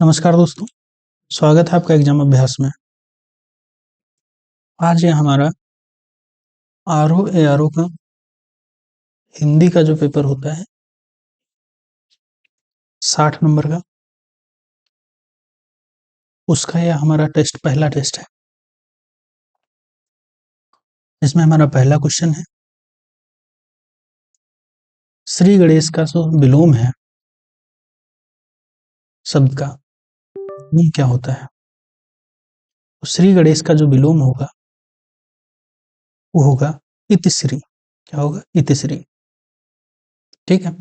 नमस्कार दोस्तों, स्वागत है आपका एग्जाम अभ्यास में। आज ये हमारा आरओ एआरओ का हिंदी का जो पेपर होता है 60 नंबर का, उसका यह हमारा पहला टेस्ट है। इसमें हमारा पहला क्वेश्चन है, श्री गणेश का जो विलोम है शब्द का, वो क्या होता है? तो श्री गणेश का जो विलोम होगा वो होगा इतिश्री। क्या होगा? इतिश्री। ठीक है।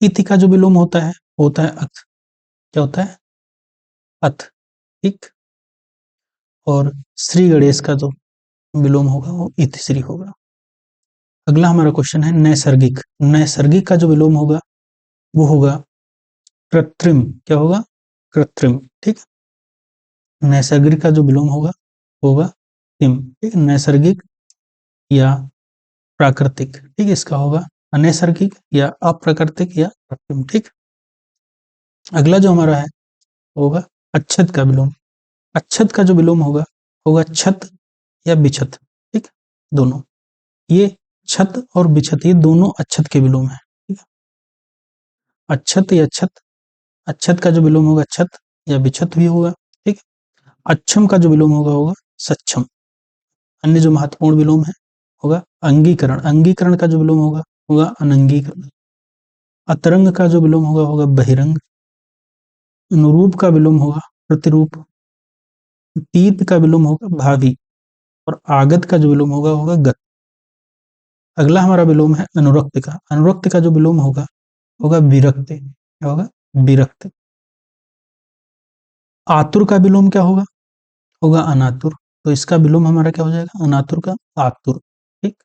इति का जो विलोम होता है अथ। क्या होता है? अथ। ठीक। और श्री गणेश का जो विलोम होगा वो इतिश्री होगा। अगला हमारा क्वेश्चन है नैसर्गिक। नैसर्गिक का जो विलोम होगा वो होगा कृत्रिम। क्या होगा? कृत्रिम। ठीक। नैसर्गिक का जो विलोम होगा तिम। ठीक। नैसर्गिक या प्राकृतिक। ठीक। इसका होगा अनैसर्गिक या अप्राकृतिक या कृत्रिम। ठीक। अगला जो हमारा है होगा अच्छत का विलोम। अच्छत का जो विलोम होगा छत या बिछत। ठीक। दोनों ये छत और बिछत ये दोनों अच्छत के विलोम है। ठीक है। अच्छत या छत। अच्छत का जो विलोम होगा छत या बिछत भी होगा। ठीक। अच्छम का जो विलोम होगा सक्षम। अन्य जो महत्वपूर्ण विलोम है होगा अंगीकरण। अंगीकरण का जो विलोम होगा अनंगीकरण। अतरंग का जो विलोम होगा बहिरंग। अनुरूप का विलोम होगा प्रतिरूप। तीत का विलोम होगा भावी। और आगत का जो विलोम होगा गत। अगला हमारा विलोम है अनुरक्त का। अनुरक्त का जो विलोम होगा विरक्त। क्या होगा? विरक्त। आतुर का विलोम क्या होगा अनातुर। तो इसका विलोम हमारा क्या हो जाएगा? अनातुर का आतुर। ठीक।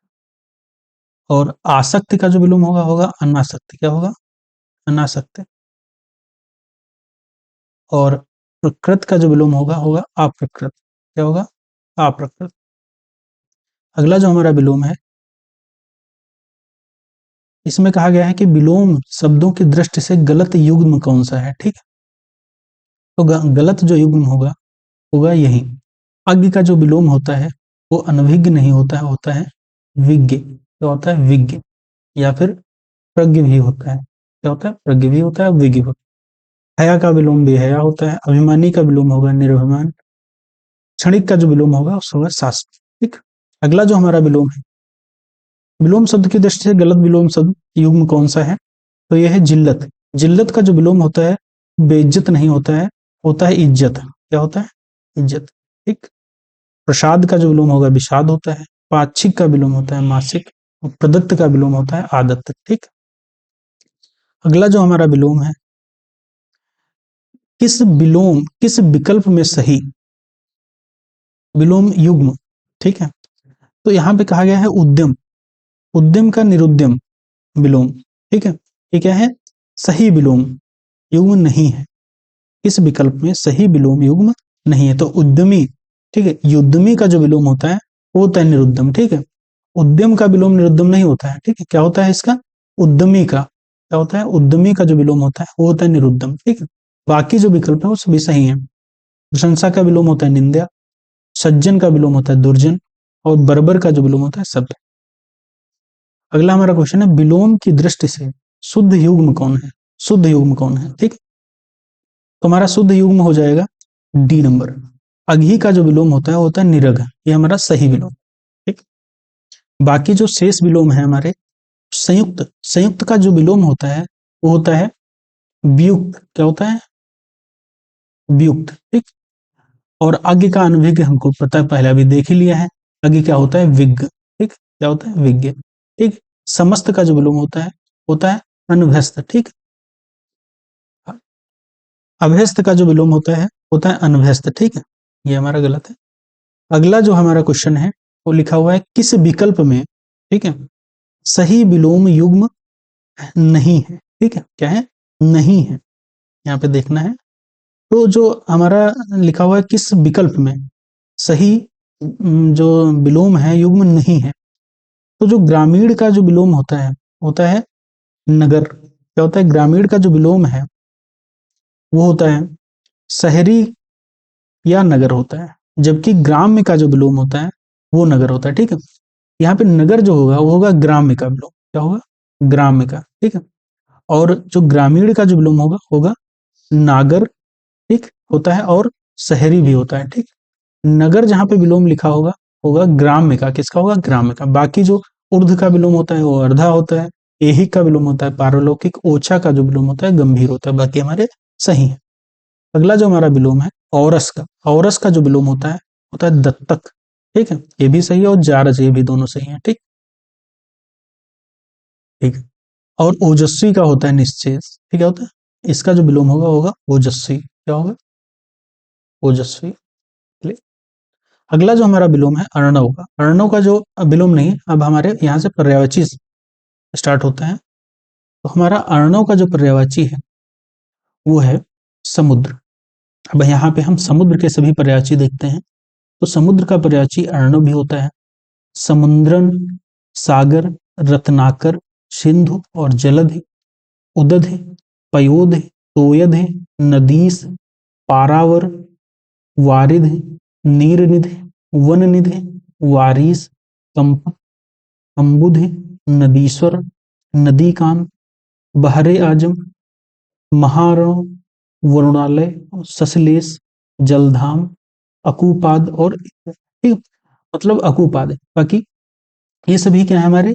और आसक्ति का जो विलोम होगा अनासक्त। क्या होगा? अनासक्त। और प्रकृत का जो विलोम होगा अप्रकृत। क्या होगा? अप्रकृत। अगला जो हमारा विलोम है इसमें कहा गया है कि विलोम शब्दों की दृष्टि से गलत युग्म कौन सा है। ठीक। तो गलत जो युग्म होगा यही। अज्ञ का जो विलोम होता है वो अनभिज्ञ नहीं होता है विज्ञ। क्या होता है? विज्ञ। या फिर प्रज्ञ भी होता है। क्या होता है? प्रज्ञ भी होता है, विज्ञ होता है। हया का विलोम भी हया होता है। अभिमानी का विलोम होगा निर्भिमान। क्षणिक का जो विलोम होगा शास्त्र। ठीक। अगला जो हमारा विलोम है, विलोम शब्द की दृष्टि से गलत विलोम शब्द युग्म कौन सा है? तो यह है जिल्लत। जिल्लत का जो विलोम होता है बेइज्जत नहीं होता है इज्जत। क्या होता है? इज्जत। ठीक। प्रसाद का जो विलोम होगा विषाद होता है। पाक्षिक का विलोम होता है मासिक। और प्रदत्त का विलोम होता है आदत्त। ठीक। अगला जो हमारा विलोम है, किस विकल्प में सही विलोम युग्म। ठीक है। तो यहां पे कहा गया है उद्यम। उद्यम का निरुद्यम विलोम। ठीक है। ये क्या है? सही विलोम युग्म नहीं है। इस विकल्प में सही विलोम युग्म नहीं है। तो उद्यमी। ठीक है। युद्धमी का जो विलोम होता है वो होता है निरुद्यम। ठीक है। उद्यम का विलोम निरुद्यम नहीं होता है। ठीक है। क्या होता है इसका? उद्यमी का। क्या होता है? उद्यमी का जो विलोम होता है वो होता है निरुद्यम। ठीक है। बाकी जो विकल्प है वो सभी सही है। प्रशंसा का विलोम होता है निंदा। सज्जन का विलोम होता है दुर्जन। और बर्बर का जो विलोम होता है शब्द। अगला हमारा क्वेश्चन है विलोम की दृष्टि से शुद्ध युग्म कौन है? शुद्ध युग्म कौन है? ठीक। तो हमारा शुद्ध युग्म हो जाएगा डी नंबर। अघी का जो विलोम होता है निरघ। ये हमारा सही विलोम। ठीक। बाकी जो शेष विलोम है हमारे संयुक्त। संयुक्त का जो विलोम होता है वो होता है वियुक्त। क्या होता है? वियुक्त। ठीक। और अज्ञ का अनभिज्ञ हमको पता है, पहले अभी देख ही लिया है। अज्ञ क्या होता है? विज्ञ। ठीक। क्या होता है? विज्ञ। ठीक। समस्त का जो विलोम होता है अनभ्यस्त। ठीक। अभ्यस्त का जो विलोम होता है अनभ्यस्त। ठीक है। ये हमारा गलत है। अगला जो हमारा क्वेश्चन है वो लिखा हुआ है किस विकल्प में, ठीक है, सही विलोम युग्म नहीं है। ठीक है। क्या है? नहीं है। यहाँ पे देखना है। तो जो हमारा लिखा हुआ है किस विकल्प में सही जो विलोम है युग्म नहीं है, तो जो ग्रामीण का जो विलोम होता है नगर। क्या होता है? ग्रामीण का जो विलोम है वो होता है शहरी या नगर होता है, जबकि ग्राम्य का जो विलोम होता है वो नगर होता है। ठीक है, यहाँ पे नगर जो होगा वो होगा ग्राम्य का विलोम। क्या होगा? ग्राम्य का। ठीक है, और जो ग्रामीण का जो विलोम होगा होगा नागर। ठीक होता है, और शहरी भी होता है। ठीक, नगर जहां पे विलोम लिखा होगा होगा ग्राम्य का। किसका होगा? ग्राम्य का। बाकी जो ऊर्ध्व का विलोम होता है वो अर्धा होता है, ऐहिक का विलोम होता है पारलौकिक, ओछा का जो विलोम होता है गंभीर होता है। बाकी हमारे सही है। अगला जो हमारा विलोम है औरस का, औरस का जो विलोम होता है दत्तक। ठीक है, ये भी सही है, और जारज ये भी दोनों सही है। ठीक, ठीक है। और ओजस्वी का होता है निश्चेष। ठीक है, होता है, इसका जो विलोम होगा होगा ओजस्वी। क्या होगा? ओजस्वी। चलिए, अगला जो हमारा विलोम है अर्णव का। अर्णव का जो विलोम नहीं, अब हमारे यहाँ से पर्यायवाची स्टार्ट होता है। तो हमारा अर्णव का जो पर्यायवाची है वो है समुद्र। अब यहाँ पे हम समुद्र के सभी पर्यायवाची देखते हैं। तो समुद्र का पर्यायवाची अर्णव भी होता है। समुद्रन, सागर, रत्नाकर, सिंधु और जलधि, उदधि, पयोधि, तोयधि, नदीस, पारावर, वारिधि, नीरनिधि, वननिधि, वारिस, कंप, अम्बुधि, नदीश्वर, नदीकांत, बहरे आजम, महारणो, वरुणालय, ससलेश, जलधाम, अकूपाद और ठीक, मतलब अकूपाद है। बाकी ये सभी क्या है? हमारे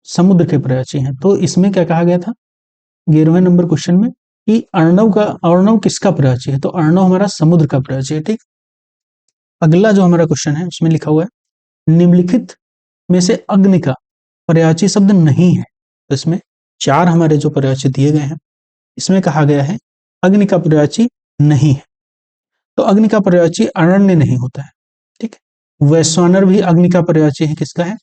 समुद्र के पर्यायवाची हैं। तो इसमें क्या कहा गया था 11वें नंबर क्वेश्चन में कि अर्णव किसका पर्यायवाची है? तो अर्णव हमारा समुद्र का पर्यायवाची है। ठीक, अगला जो हमारा क्वेश्चन है उसमें लिखा हुआ है निम्नलिखित में से अग्नि का पर्यायवाची शब्द नहीं है। तो इसमें 4 हमारे जो पर्यायवाची दिए गए हैं, इसमें कहा गया है अग्नि का पर्यायवाची नहीं है। तो अग्नि का पर्यायवाची अरण्य नहीं होता है। ठीक है, वैश्वानर भी अग्नि का पर्यायवाची है। किसका है?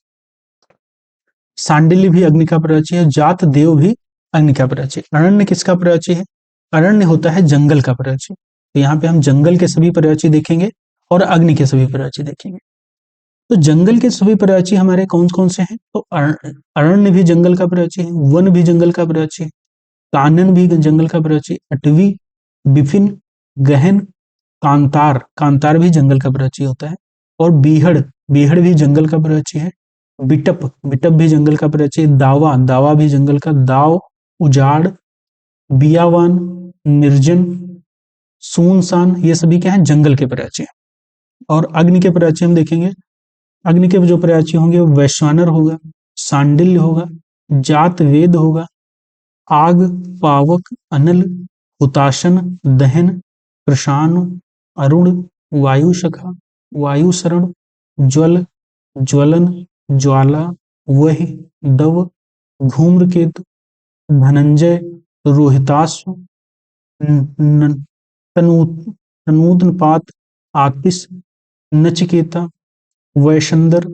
सांडिल्य भी अग्नि का पर्यायवाची है। जात देव भी अग्नि का पर्यायवाची। अरण्य किसका पर्यायवाची है? अरण्य होता है जंगल का पर्यायवाची। तो यहाँ पे हम जंगल के सभी पर्यायवाची देखेंगे और अग्नि के सभी पर्यायवाची देखेंगे। तो जंगल के सभी पर्यायवाची हमारे कौन कौन से हैं? तो अरण्य भी जंगल का पर्यायवाची है, वन भी जंगल का पर्यायवाची है, कानन भी जंगल का पर्यायवाची, अटवी, बिपिन, गहन, कांतार, कांतार भी जंगल का पर्यायवाची होता है, और बीहड़, बीहड़ भी जंगल का पर्यायवाची है, बिटप, बिटप भी जंगल का पर्यायवाची, दावा, दावा भी जंगल का, दाव, उजाड़, बियावान, निर्जन, सुनसान, ये सभी क्या है? जंगल के पर्यायवाची। और अग्नि के पर्यायवाची हम देखेंगे। अग्नि के जो पर्यायवाची होंगे वो वैश्वानर होगा, सांडिल्य होगा, जात वेद होगा, आग, पावक, अनल, हुताशन, दहन, प्रशान, अरुण, वायुशखा, वायुशरण, ज्वल, ज्वलन, ज्वाला, वही, दव, धूम्रकेतु, धनंजय, रोहिताश्व, तनूतनपात, आतिश, नचिकेता, वैशंदर,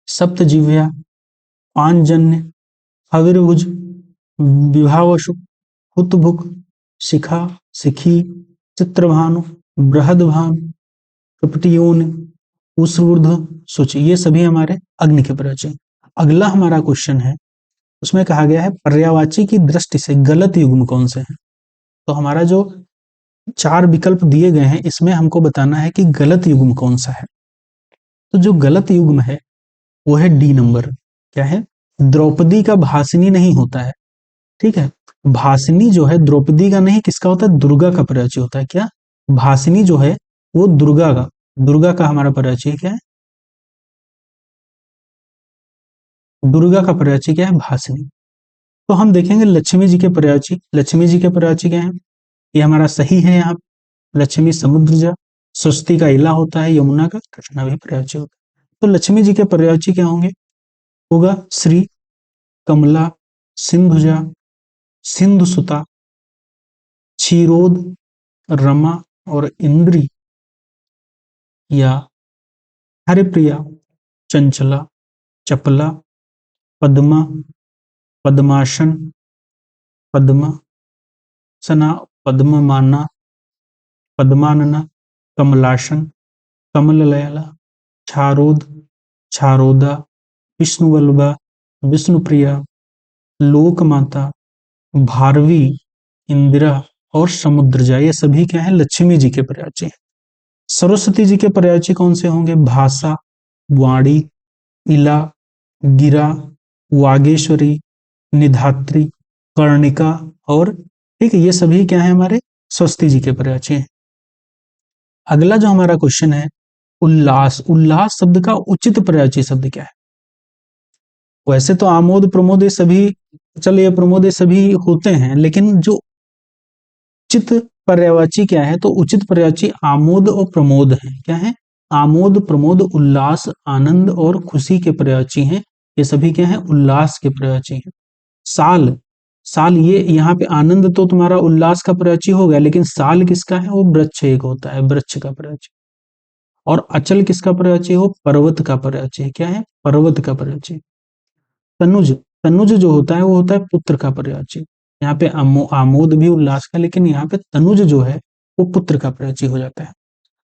सप्तजिह्वा, पांचजन्य, हविर्भुज, विभावशु, हुतभुक, शिखा, शिखी, चित्रभानु, बृहदभानु, कपटियोन, उस्रूर्ध, शुचि, ये सभी हमारे अग्नि के पर्यायवाची। अगला हमारा क्वेश्चन है, उसमें कहा गया है पर्यायवाची की दृष्टि से गलत युग्म कौन से हैं। तो हमारा जो 4 विकल्प दिए गए हैं इसमें हमको बताना है कि गलत युग्म कौन सा है। तो जो गलत युग्म है वो है डी नंबर। क्या है? द्रौपदी का भासिनी नहीं होता है। ठीक है, भासिनी जो है द्रौपदी का नहीं, किसका होता है? दुर्गा का पर्यायवाची होता है। क्या? भासिनी जो है वो दुर्गा का हमारा पर्यायवाची क्या है? दुर्गा का पर्यायवाची क्या है? भासिनी। तो हम देखेंगे लक्ष्मी जी के पर्यायवाची। लक्ष्मी जी के पर्यायवाची क्या है? ये हमारा सही है। यहाँ लक्ष्मी समुद्र जा, स्वस्ति का इला होता है, यमुना का कृष्णा भी पर्यायवाची होता है। तो लक्ष्मी जी के पर्यायवाची क्या होंगे? होगा श्री, कमला, सिंधुजा, सिंधुसुता, क्षीरोद, रमा और इंद्री, या हरिप्रिया, चंचला, चपला, पद्मा, पद्मासन, पद्मासना, पद्ममाना, पद्मानना, कमलासन, कमललयला, क्षारोद, क्षारोदा, विष्णुवल्लभा, विष्णुप्रिया, लोकमाता, भारवी, इंदिरा, और समुद्रजा, ये सभी क्या है, लक्ष्मी जी के पर्यायची हैं। सरस्वती जी के पर्यायची कौन से होंगे, भाषा, वाणी, इला, गिरा, वागेश्वरी, निधात्री, कर्णिका और, ठीक है, ये सभी क्या है हमारे सरस्वती जी के पर्यायची हैं। अगला जो हमारा क्वेश्चन है, उल्लास। उल्लास शब्द का उचित पर्यायची शब्द क्या है? वैसे तो आमोद प्रमोद ये सभी, चल ये प्रमोद ये सभी होते हैं, लेकिन जो उचित पर्यायवाची क्या है, तो उचित पर्यायवाची आमोद और प्रमोद है। क्या है? आमोद, प्रमोद, उल्लास, आनंद और खुशी के पर्यायवाची हैं। ये सभी क्या है, उल्लास के पर्यायवाची हैं। साल, साल ये यहाँ पे आनंद तो तुम्हारा उल्लास का पर्यायवाची हो गया, लेकिन साल किसका है, वो वृक्ष एक होता है, वृक्ष का पर्यायवाची। और अचल किसका पर्यायवाची है, वो पर्वत का पर्यायवाची है। क्या है? पर्वत का पर्यायवाची। तनुज, तनुज जो होता है वो होता है पुत्र का पर्यायवाची। यहाँ पे आमोद भी उल्लास का, लेकिन यहाँ पे तनुज जो है वो पुत्र का पर्यायवाची हो जाता है।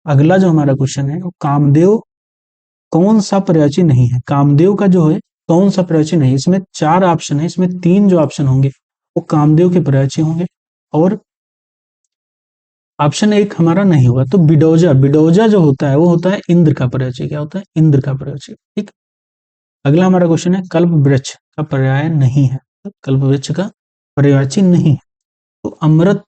अगला जो हमारा क्वेश्चन है, वो कामदेव कौन सा पर्यायवाची नहीं है? कामदेव का जो है कौन सा पर्यायवाची नहीं? इसमें 4 ऑप्शन है, इसमें 3 जो ऑप्शन होंगे वो कामदेव के पर्यायवाची होंगे, और ऑप्शन 1 हमारा नहीं होगा। तो बिडौजा, बिडौजा जो होता है वो होता है इंद्र का पर्यायवाची। क्या होता है? इंद्र का पर्यायवाची। ठीक। अगला हमारा क्वेश्चन है, कल्प वृक्ष का पर्याय नहीं है। कल्प वृक्ष का पर्यायवाची नहीं है। तो अमृत,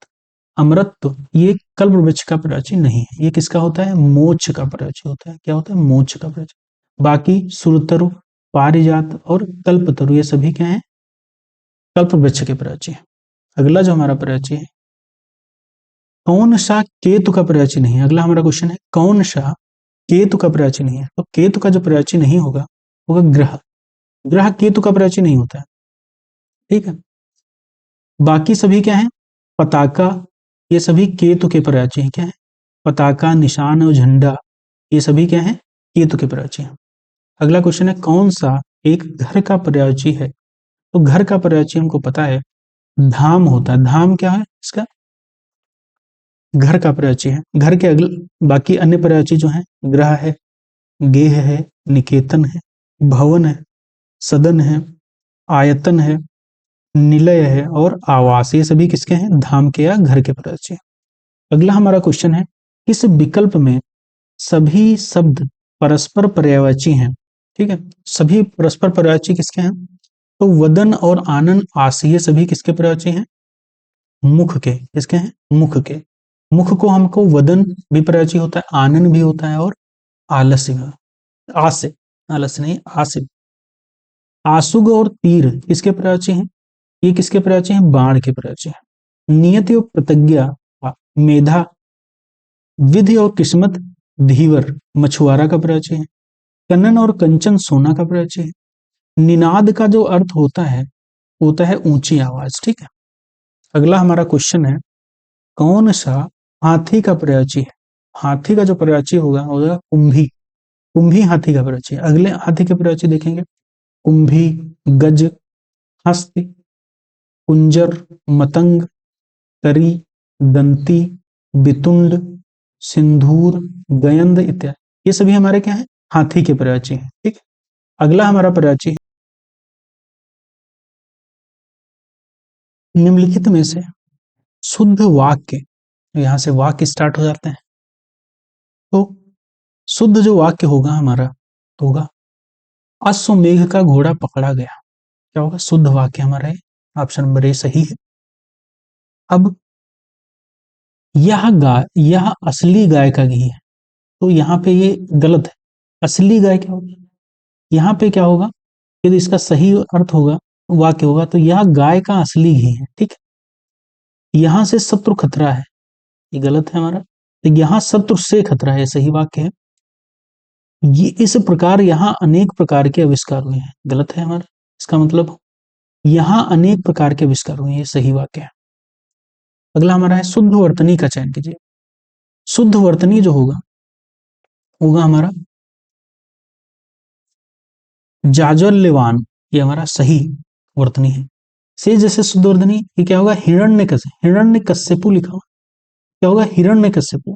अमृत ये कल्प वृक्ष का पर्यायवाची नहीं है। ये किसका होता है? मोक्ष का पर्यायवाची होता है। क्या होता है? मोक्ष का पर्यायवाची। बाकी सुरतरु, पारिजात और कल्पतरु ये सभी क्या है? कल्प वृक्ष के पर्यायवाची है। अगला जो हमारा पर्यायवाची है, कौन सा केतु का पर्यायवाची नहीं है? अगला हमारा क्वेश्चन है, कौन सा केतु का पर्यायवाची नहीं है? तो केतु का जो पर्यायवाची नहीं होगा होगा ग्रह। ग्रह केतु का पर्यायवाची नहीं होता है। ठीक है। बाकी सभी क्या है? पताका, ये सभी केतु के पर्यायवाची हैं। क्या है? पताका, निशान और झंडा ये सभी क्या है? केतु के पर्यायवाची हैं। अगला क्वेश्चन है, कौन सा एक घर का पर्यायवाची है? तो घर का पर्यायवाची हमको पता है, धाम होता है। धाम क्या है इसका? घर का पर्यायवाची है। घर के अगले बाकी अन्य पर्यायवाची जो है, ग्रह है, गेह है, निकेतन है, भवन है, सदन है, आयतन है, निलय है और आवास, ये सभी किसके हैं? धाम के या घर के पर्यायवाची। अगला हमारा क्वेश्चन है, इस विकल्प में सभी शब्द परस्पर पर्यायवाची हैं। ठीक है, सभी परस्पर पर्यायवाची किसके हैं? तो वदन और आनन, आस ये सभी किसके पर्यायवाची हैं? मुख के। किसके हैं? मुख के। मुख को हमको वदन भी पर्यायवाची होता है, आनन भी होता है और आलस्य भी। आस्य, आलस्य नहीं, आस्य। आसुग और तीर किसके पर्यायवाची हैं? ये किसके पर्यायवाची हैं? बाण के पर्यायवाची हैं। नियति और प्रतिज्ञा मेधा, विधि और किस्मत धीवर मछुआरा का पर्यायवाची है। कनन और कंचन सोना का पर्यायवाची है। निनाद का जो अर्थ होता है ऊंची आवाज। ठीक है। अगला हमारा क्वेश्चन है, कौन सा हाथी का पर्यायवाची है? हाथी का जो पर्यायवाची होगा कुंभी। कुंभी हाथी का पर्यायवाची है। अगले हाथी के पर्यायवाची देखेंगे, कुंभी, गज, हस्त, कुंजर, मतंग, करी, दंती, बितुंड, सिंधूर, गयंद इत्यादि, ये सभी हमारे क्या है? हाथी के पर्यायवाची हैं। ठीक। अगला हमारा पर्यायवाची है, निम्नलिखित में से शुद्ध वाक्य, यहां से वाक्य स्टार्ट हो जाते हैं। तो शुद्ध जो वाक्य होगा हमारा तो होगा, अश्वमेघ का घोड़ा पकड़ा गया। क्या होगा? शुद्ध वाक्य हमारा है। ऑप्शन नंबर ए सही है। अब यह असली गाय का घी है, तो यहाँ पे ये गलत है। असली गाय क्या होगी? यहाँ पे क्या होगा? यदि इसका सही अर्थ होगा, वाक्य होगा, तो यह गाय का असली घी है। ठीक है। यहां से शत्रु खतरा है, ये गलत है हमारा। तो यहाँ शत्रु से खतरा है, सही वाक्य है। ये इस प्रकार यहाँ अनेक प्रकार के आविष्कार हुए हैं, गलत है हमारा। इसका मतलब यहाँ अनेक प्रकार के आविष्कार हुए हैं, ये सही वाक्य है। अगला हमारा है, शुद्ध वर्तनी का चयन कीजिए। शुद्ध वर्तनी जो होगा होगा हमारा जाज्वल्यवान, ये हमारा सही वर्तनी है। से जैसे शुद्ध वर्तनी ये क्या होगा? हिरण्यकश्यपु लिखा हुआ, क्या होगा? हिरण्यकश्यपु।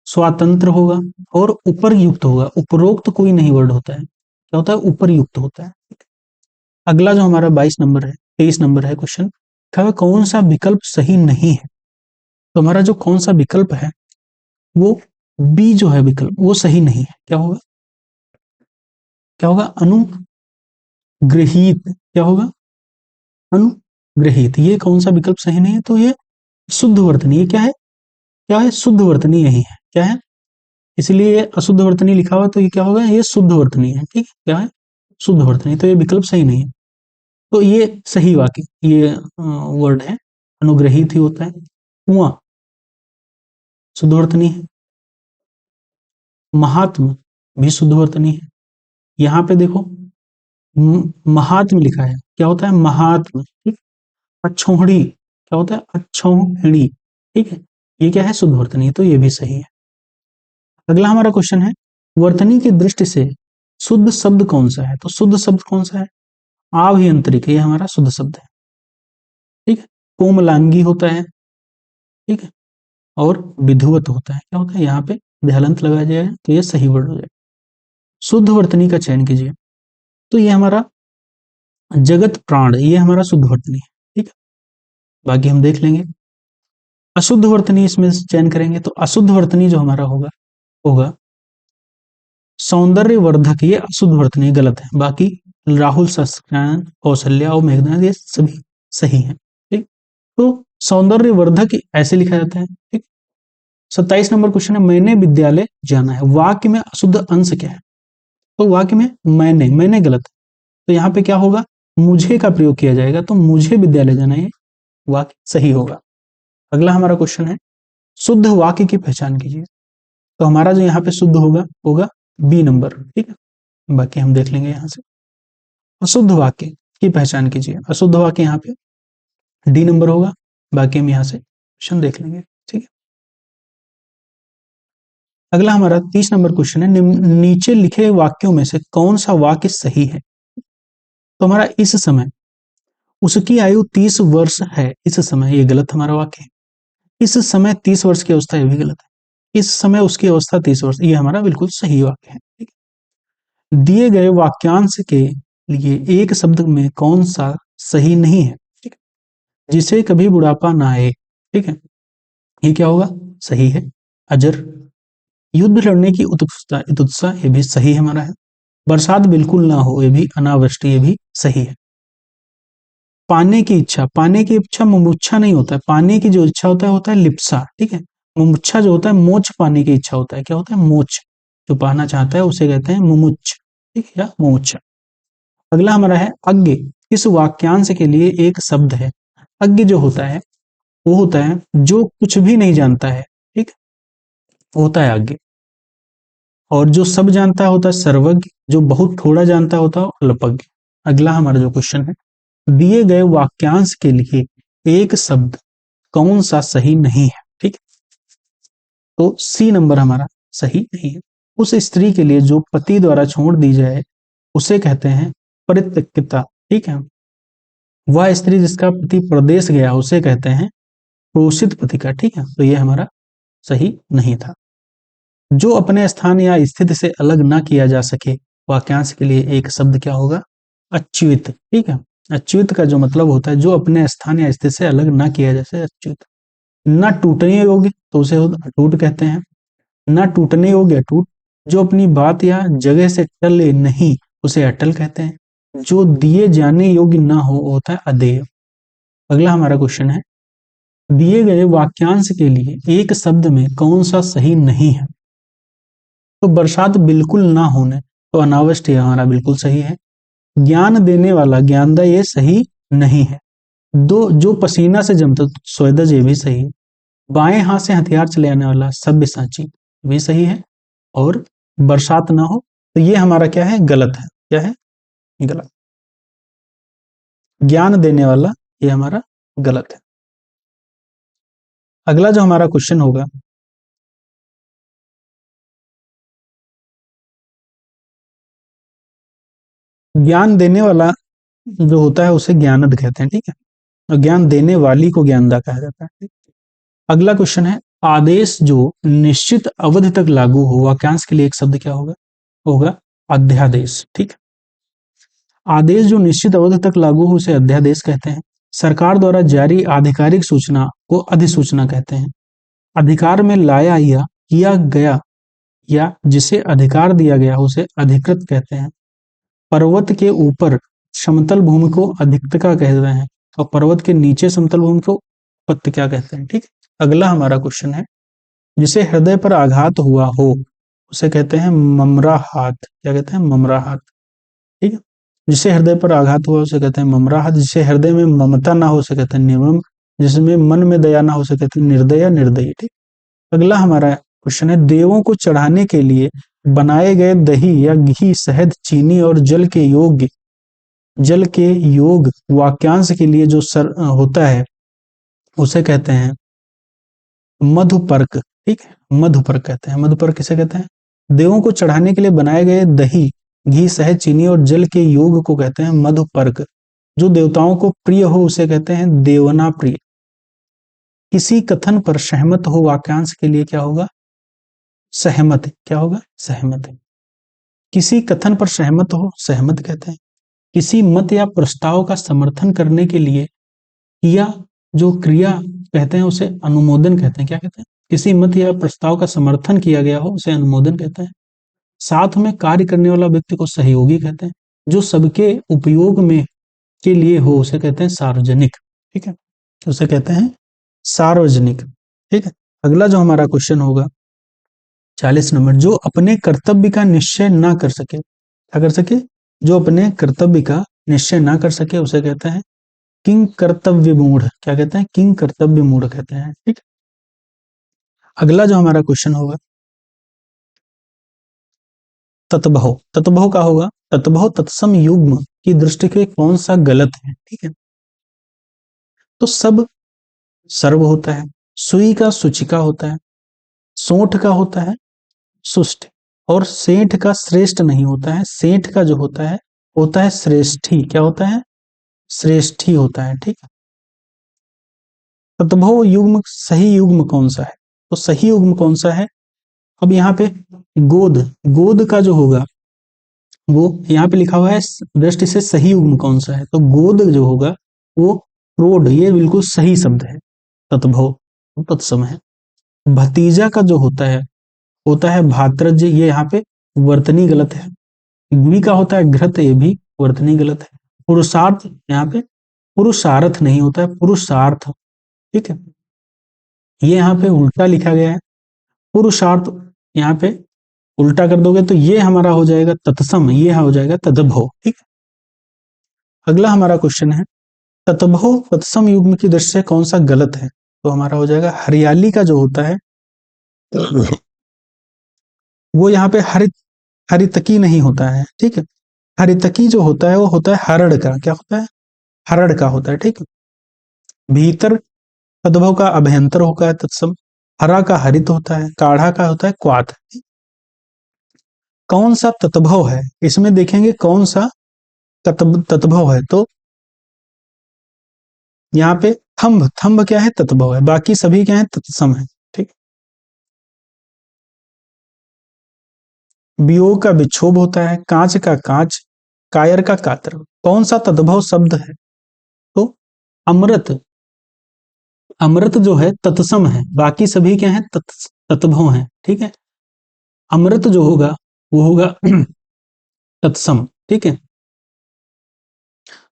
स्वातंत्र होगा और उपरयुक्त होगा। उपरोक्त कोई नहीं वर्ड होता है, क्या होता है? उपरयुक्त होता है। अगला जो हमारा 22 नंबर है, 23 नंबर है क्वेश्चन, लिखा हुआ कौन सा विकल्प सही नहीं है। तो हमारा जो कौन सा विकल्प है वो बी जो है विकल्प वो सही नहीं है। क्या होगा, क्या होगा, अनुग्रहित। क्या होगा, अनुग्रहित। ये कौन सा विकल्प सही नहीं है, तो ये शुद्ध वर्तनी। ये क्या है, क्या है, शुद्ध वर्तनी यही है। क्या है, इसलिए ये अशुद्ध वर्तनी लिखा हुआ, तो ये क्या होगा, ये शुद्ध वर्तनी है। ठीक है, क्या है, शुद्ध वर्तनी। तो ये विकल्प सही नहीं है। तो ये सही वाक्य, ये वर्ड है, अनुग्रहित ही होता है। कुआं शुद्ध वर्तनी है। महात्म भी शुद्ध वर्तनी है। यहाँ पे देखो महात्म लिखा है, क्या होता है, महात्म। ठीक, अक्षौहिणी क्या होता है, अक्षौहिणी। ठीक है, ये क्या है, शुद्ध वर्तनी है, तो ये भी सही है। अगला हमारा क्वेश्चन है, वर्तनी की दृष्टि से शुद्ध शब्द कौन सा है। तो शुद्ध शब्द कौन सा है, आभ्यंतरिक, ये हमारा शुद्ध शब्द है। ठीक है, कोमलांगी होता है। ठीक है, और विधुवत होता है। क्या होता है, यहाँ पे दयालंत लगाया जाएगा, तो ये सही वर्ड हो जाएगा। शुद्ध वर्तनी का चयन कीजिए। तो ये हमारा जगत प्राण, ये हमारा शुद्ध वर्तनी है। ठीक है, बाकी हम देख लेंगे। अशुद्ध वर्तनी इसमें चयन करेंगे, तो अशुद्ध वर्तनी जो हमारा होगा होगा सौंदर्यवर्धक, ये अशुद्ध वर्तनी गलत है। बाकी राहुल, सत्यनारायण, कौशल्या और मेघनाथ ये सभी सही है। ठीक, तो सौंदर्यवर्धक ऐसे लिखा जाता है। ठीक, 27 नंबर क्वेश्चन है, मैंने विद्यालय जाना है। वाक्य में अशुद्ध अंश क्या है, तो वाक्य में मैंने गलत है, तो यहाँ पे क्या होगा, मुझे का प्रयोग किया जाएगा, तो मुझे विद्यालय जाना है, वाक्य सही होगा। अगला हमारा क्वेश्चन है, शुद्ध वाक्य की पहचान कीजिए। तो हमारा जो यहाँ पे शुद्ध होगा होगा बी नंबर। ठीक है, बाकी हम देख लेंगे यहाँ से। अशुद्ध वाक्य की पहचान कीजिए। अशुद्ध वाक्य यहाँ पे डी नंबर होगा। बाकी हम यहाँ से क्वेश्चन देख लेंगे। ठीक है, अगला हमारा 30 नंबर क्वेश्चन है, नीचे लिखे वाक्यों में से कौन सा वाक्य सही है। तो हमारा इस समय उसकी आयु 30 वर्ष है, इस समय, ये गलत हमारा वाक्य है। इस समय 30 वर्ष की अवस्था, ये भी गलत है। इस समय उसकी अवस्था 30 वर्ष, ये हमारा बिल्कुल सही वाक्य है। ठीक है, दिए गए वाक्यांश के लिए एक शब्द में कौन सा सही नहीं है। ठीक है, जिसे कभी बुढ़ापा ना आए। ठीक है, ये क्या होगा, सही है। अजर, युद्ध लड़ने की उत्सुकता, ये भी सही हमारा है। बरसात बिल्कुल ना हो, ये भी अनावृष्टि, ये भी सही है। पाने की इच्छा, पाने की इच्छा मुमुक्षा नहीं होता है, पाने की जो इच्छा होता है लिप्सा। ठीक है, मुमुक्षा जो होता है मोच पाने की इच्छा होता है। क्या होता है, मोच, जो पाना चाहता है उसे कहते हैं मुमुच। ठीक है, या मुमुक्षा। अगला हमारा है अज्ञ, इस वाक्यांश के लिए एक शब्द है। अज्ञ जो होता है वो होता है जो कुछ भी नहीं जानता है। ठीक, होता है अज्ञ। और जो सब जानता होता है सर्वज्ञ, जो बहुत थोड़ा जानता होता है अल्पज्ञ। अगला हमारा जो क्वेश्चन है, दिए गए वाक्यांश के लिए एक शब्द कौन सा सही नहीं है। ठीक, तो सी नंबर हमारा सही नहीं है। उस स्त्री के लिए जो पति द्वारा छोड़ दी जाए उसे कहते हैं परित्यक्ता। ठीक है, वह स्त्री जिसका पति प्रदेश गया उसे कहते हैं प्रोषित पतिका। ठीक है, तो यह हमारा सही नहीं था। जो अपने स्थान या स्थिति से अलग ना किया जा सके, वाक्यांश के लिए एक शब्द क्या होगा, अच्युत। ठीक है, अच्युत का जो मतलब होता है जो अपने स्थान या स्थिति से अलग ना किया जा सके, अच्युत। न टूटने योग्य, तो उसे अटूट कहते हैं। न टूटने योग्य अटूट, जो अपनी बात या जगह से टले नहीं उसे अटल कहते हैं। जो दिए जाने योग्य ना हो होता है अदेय। अगला हमारा क्वेश्चन है, दिए गए वाक्यांश के लिए एक शब्द में कौन सा सही नहीं है। तो बरसात बिल्कुल ना होने, तो अनावृष्टि हमारा बिल्कुल सही है। ज्ञान देने वाला ज्ञानदा, ये सही नहीं है। दो जो पसीना से जमता स्वेदज, ये भी सही है। बाएं हाथ से हथियार चलाने वाला सब्यसाची भी सही है। और बरसात ना हो, तो ये हमारा क्या है, गलत है। क्या है, गलत। ज्ञान देने वाला, ये हमारा गलत है। अगला जो हमारा क्वेश्चन होगा, ज्ञान देने वाला जो होता है उसे ज्ञानद कहते हैं। ठीक है, और ज्ञान देने वाली को ज्ञानदा कहा जाता है। अगला क्वेश्चन है, आदेश जो निश्चित अवधि तक लागू हो, वाक्यांश के लिए एक शब्द क्या होगा, होगा अध्यादेश। ठीक, आदेश जो निश्चित अवधि तक लागू हो उसे अध्यादेश कहते हैं। सरकार द्वारा जारी आधिकारिक सूचना को अधिसूचना कहते हैं। अधिकार में लाया या किया गया या जिसे अधिकार दिया गया उसे अधिकृत कहते हैं। पर्वत के ऊपर समतल भूमि को अधिकतका कहते हैं और पर्वत के नीचे समतल भूमि को उपत्यका कहते हैं। ठीक, अगला हमारा क्वेश्चन है, जिसे हृदय पर आघात हुआ हो उसे कहते हैं ममराहात। क्या कहते हैं? ममराहात। ठीक है, जिसे हृदय पर आघात हुआ उसे कहते हैं ममराहत। जिसे हृदय में ममता ना हो उसे कहते हैं निर्मम। जिसमें मन में दया ना हो उसे कहते हैं निर्दया, निर्दयी। ठीक, अगला हमारा क्वेश्चन है, देवों को चढ़ाने के लिए बनाए गए दही या घी, शहद, चीनी और जल के योग वाक्यांश के लिए जो होता है उसे कहते हैं मधुपर्क। ठीक है, मधुपर्क कहते हैं। मधुपर्क किसे कहते हैं? देवों को चढ़ाने के लिए बनाए गए दही, घी, शहद, चीनी और जल के योग को कहते हैं मधुपर्क। जो देवताओं को प्रिय हो उसे कहते हैं देवना प्रिय। किसी कथन पर सहमत हो वाक्यांश के लिए क्या होगा? सहमत। क्या होगा? सहमत। किसी कथन पर सहमत हो सहमत कहते हैं। किसी मत या प्रस्ताव का समर्थन करने के लिए किया जो क्रिया कहते हैं उसे अनुमोदन कहते हैं। क्या कहते हैं? किसी मत या प्रस्ताव का समर्थन किया गया हो उसे अनुमोदन कहते हैं। साथ में कार्य करने वाला व्यक्ति को सहयोगी कहते हैं। जो सबके उपयोग में के लिए हो उसे कहते हैं सार्वजनिक। ठीक है, उसे कहते हैं सार्वजनिक। ठीक है, अगला जो हमारा क्वेश्चन होगा 40 नंबर, जो अपने कर्तव्य का निश्चय ना कर सके। क्या कर सके? जो अपने कर्तव्य का निश्चय ना कर सके उसे कहते हैं किंग कर्तव्य मूढ़। क्या कहते हैं? किंग कर्तव्य मूढ़ कहते हैं। ठीक, अगला जो हमारा क्वेश्चन होगा तत्भव। तत्भव का होगा, तत्भव तत्सम युग्म की दृष्टि से कौन सा गलत है? ठीक है, तो सब सर्व होता है, सुई का सुचिका होता है, सोंठ का होता है सुष्ट, और सेठ का श्रेष्ठ नहीं होता है। सेठ का जो होता है श्रेष्ठी। क्या होता है? श्रेष्ठी होता है। ठीक है, तत्भव युग्म सही युग्म कौन सा है? तो सही युग्म कौन सा है? अब यहाँ पे गोद, गोद का जो होगा वो यहाँ पे लिखा हुआ है दृष्टि से सही युग्म कौन सा है, तो गोद जो होगा वो प्रोढ़, ये बिल्कुल सही शब्द है। तत्भव तत्सम है। भतीजा का जो होता है भातृज, ये यहाँ पे वर्तनी गलत है। ग्वी का होता है घृत, ये भी वर्तनी गलत है। पुरुषार्थ, यहाँ पे पुरुषार्थ नहीं होता है, पुरुषार्थ। ठीक है, ये यहाँ पे उल्टा लिखा गया है, पुरुषार्थ यहाँ पे उल्टा कर दोगे तो ये हमारा हो जाएगा तत्सम, ये हो जाएगा तद्भव। ठीक है, अगला हमारा क्वेश्चन है, तत्भव तत्सम युग्म की दृष्टि से कौन सा गलत है? तो हमारा हो जाएगा हरियाली का जो होता है वो यहाँ पे हरितकी नहीं होता है। ठीक है, हरितकी जो होता है वो होता है हरड़ का। क्या होता है? हरड़ का होता है। ठीक है, भीतर तद्भव का अभ्यंतर होता है तत्सम, हरा का हरित होता है, काढ़ा का होता है क्वाथ। कौन सा तत्भव है इसमें देखेंगे, कौन सा तत्भव है, तो यहाँ पे थंब, थंब क्या है? तत्भव है, बाकी सभी क्या है? तत्सम है। ठीक, वियोग का विक्षोभ होता है, कांच का कांच, कायर का कातर। कौन सा तद्भव शब्द है? तो अमृत, अमृत जो है तत्सम है, बाकी सभी क्या है? तत्भव है। ठीक है, अमृत जो होगा वो होगा तत्सम। ठीक है,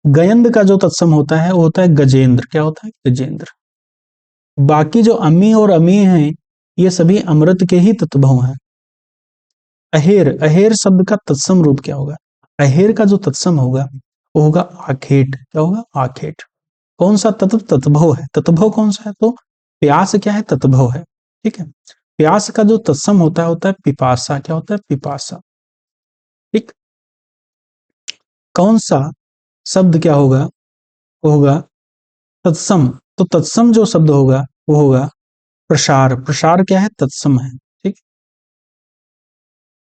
गयंद का जो तत्सम होता है वो होता है गजेंद्र। क्या होता है? गजेंद्र। बाकी जो अमी और अमी हैं ये सभी अमृत के ही तत्भव हैं। अहेर, अहेर शब्द का तत्सम रूप क्या होगा? अहेर का जो तत्सम होगा वो होगा आखेट। क्या होगा? आखेट। कौन सा तत्व तत्भव है? तत्भव कौन सा है? तो प्यास क्या है? तत्भव है। ठीक है, प्यास का जो तत्सम होता है पिपासा। क्या होता है? पिपासा। ठीक, कौन सा शब्द क्या होगा? वो होगा तत्सम। तो तत्सम जो शब्द होगा वो होगा प्रसार। प्रसार क्या है? तत्सम है। ठीक,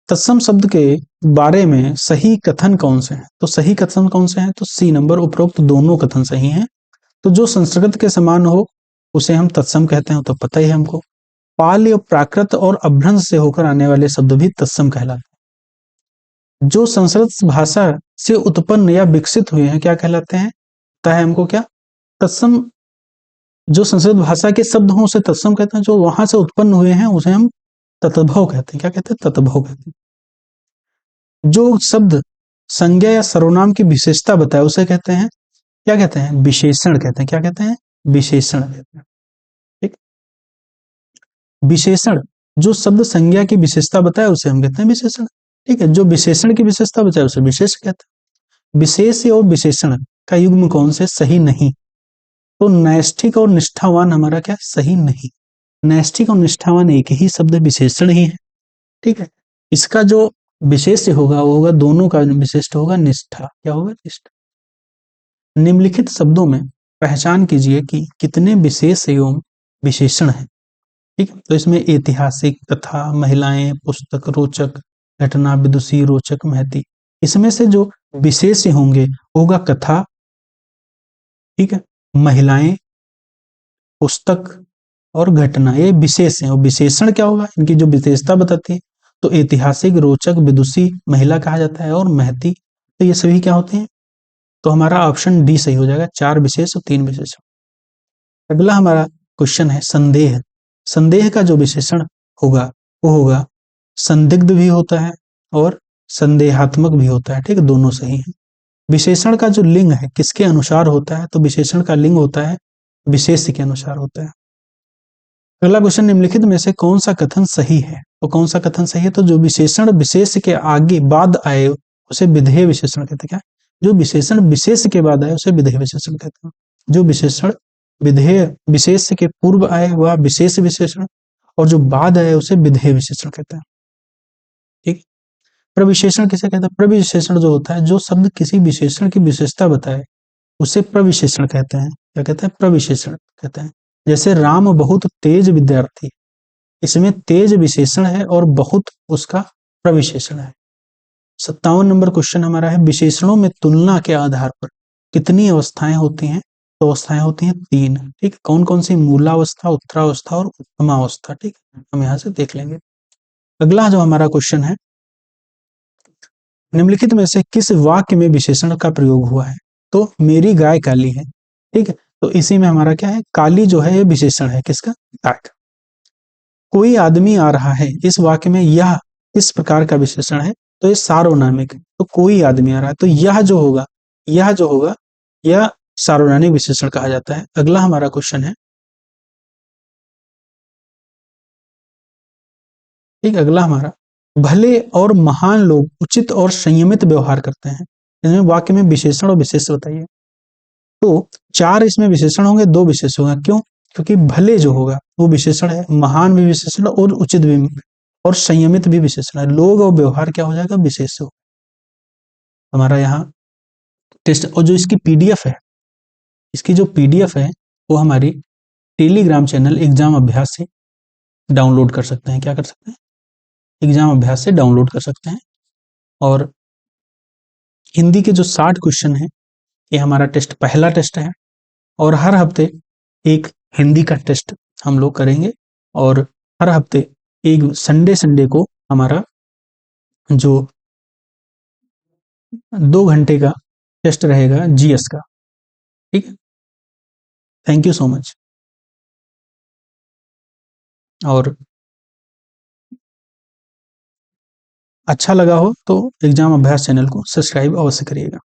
तत्सम शब्द के बारे में सही कथन कौन से हैं? तो सही कथन कौन से हैं? तो सी नंबर, उपरोक्त दोनों कथन सही हैं। तो जो संस्कृत के समान हो उसे हम तत्सम कहते हैं, तो पता ही है हमको। पाल्य, प्राकृत और अभ्रंश से होकर आने वाले शब्द भी तत्सम कहलाते हैं। जो संस्कृत भाषा से उत्पन्न या विकसित हुए हैं क्या कहलाते हैं? पता है हमको क्या? तत्सम जो संस्कृत भाषा के शब्द हों उसे तत्सम कहते हैं, जो वहां से उत्पन्न हुए हैं उसे हम ततभव कहते हैं। क्या कहते हैं? ततभव कहते हैं। जो शब्द संज्ञा या सर्वनाम की विशेषता बताए उसे कहते हैं, क्या कहते हैं? विशेषण कहते हैं। क्या कहते हैं? विशेषण कहते हैं। ठीक। विशेषण जो शब्द संज्ञा की विशेषता बताए उसे हम कहते हैं विशेषण। ठीक है। जो विशेषण की विशेषता बताए उसे विशेष कहते हैं। विशेष और विशेषण का युग्म कौन से? सही नहीं। तो नैष्ठिक और निष्ठावान हमारा क्या? सही नहीं। नैष्ठिक और निष्ठावान एक ही शब्द विशेषण ही है। ठीक है। इसका जो विशेष होगा वो होगा, दोनों का विशिष्ट होगा निष्ठा। क्या होगा? निष्ठा। निम्नलिखित शब्दों में पहचान कीजिए कि कितने विशेष एवं विशेषण हैं। ठीक है। तो इसमें ऐतिहासिक, कथा, महिलाएं, पुस्तक, रोचक, घटना, विदुषी, रोचक, महती, इसमें से जो विशेष होंगे होगा कथा, ठीक है, महिलाएं, पुस्तक और घटना, ये विशेष है। और विशेषण क्या होगा? इनकी जो विशेषता बताती है। तो ऐतिहासिक, रोचक, विदुषी महिला कहा जाता है, और महती, तो ये सभी क्या होते हैं? तो हमारा ऑप्शन डी सही हो जाएगा, 4 विशेष और 3 विशेषण। अगला हमारा क्वेश्चन है संदेह। संदेह का जो विशेषण होगा वो होगा संदिग्ध भी होता है और संदेहात्मक भी होता है। ठीक है, दोनों सही है। विशेषण का जो लिंग है किसके अनुसार होता है? तो विशेषण का लिंग होता है विशेष के अनुसार होता है। अगला क्वेश्चन, निम्नलिखित में से कौन सा कथन सही है? तो कौन सा कथन सही है? तो जो विशेषण विशेष के आगे बाद आए उसे विधेय विशेषण कहते हैं। क्या? जो विशेषण विशेष के बाद आए उसे विधेय विशेषण कहते हैं। जो विशेषण विधेय विशेष के पूर्व आए वह विशेष विशेषण, और जो बाद आए उसे विधेय विशेषण कहते हैं। ठीक। प्रविशेषण किसे कहते हैं? प्रविशेषण जो होता है, जो शब्द किसी विशेषण की विशेषता बताए उसे प्रविशेषण कहते हैं। क्या कहते हैं? प्रविशेषण कहते हैं। जैसे राम बहुत तेज विद्यार्थी, इसमें तेज विशेषण है और बहुत उसका प्रविशेषण है। 57 नंबर क्वेश्चन हमारा है, विशेषणों में तुलना के आधार पर कितनी अवस्थाएं होती हैं? तो अवस्थाएं होती हैं 3। ठीक। कौन कौन सी? मूलावस्था, उत्तरावस्था और उत्तमावस्था। ठीक, हम यहां से देख लेंगे। अगला जो हमारा क्वेश्चन है, निम्नलिखित में से किस वाक्य में विशेषण का प्रयोग हुआ है? तो मेरी गाय काली है। ठीक है, तो इसी में हमारा क्या है? काली जो है ये विशेषण है किसका? गाय का। कोई आदमी आ रहा है, इस वाक्य में यह इस प्रकार का विशेषण है, तो ये सार्वनामिक है। तो कोई आदमी आ रहा है, तो यह जो होगा, यह जो होगा, यह सार्वनामिक विशेषण कहा जाता है। अगला हमारा क्वेश्चन है, ठीक, अगला हमारा, भले और महान लोग उचित और संयमित व्यवहार करते हैं। इसमें वाक्य में विशेषण और विशेष बताइए। तो 4 इसमें विशेषण होंगे, 2 विशेष होगा। क्यों? क्योंकि भले जो होगा वो विशेषण है, महान भी विशेषण और उचित भी और संयमित भी विशेषण है। लोग और व्यवहार क्या हो जाएगा? विशेष हो। हमारा यहाँ टेस्ट, और जो इसकी पीडीएफ है, इसकी जो पीडीएफ है वो हमारी टेलीग्राम चैनल एग्जाम अभ्यास से डाउनलोड कर सकते हैं। क्या कर सकते हैं? एग्जाम अभ्यास से डाउनलोड कर सकते हैं। और हिंदी के जो 60 क्वेश्चन है, ये हमारा टेस्ट पहला टेस्ट है, और हर हफ्ते एक हिंदी का टेस्ट हम लोग करेंगे। और हर हफ्ते एक संडे संडे को हमारा जो 2 घंटे का टेस्ट रहेगा जीएस का। ठीक है, थैंक यू सो मच। और अच्छा लगा हो तो एग्जाम अभ्यास चैनल को सब्सक्राइब अवश्य करिएगा।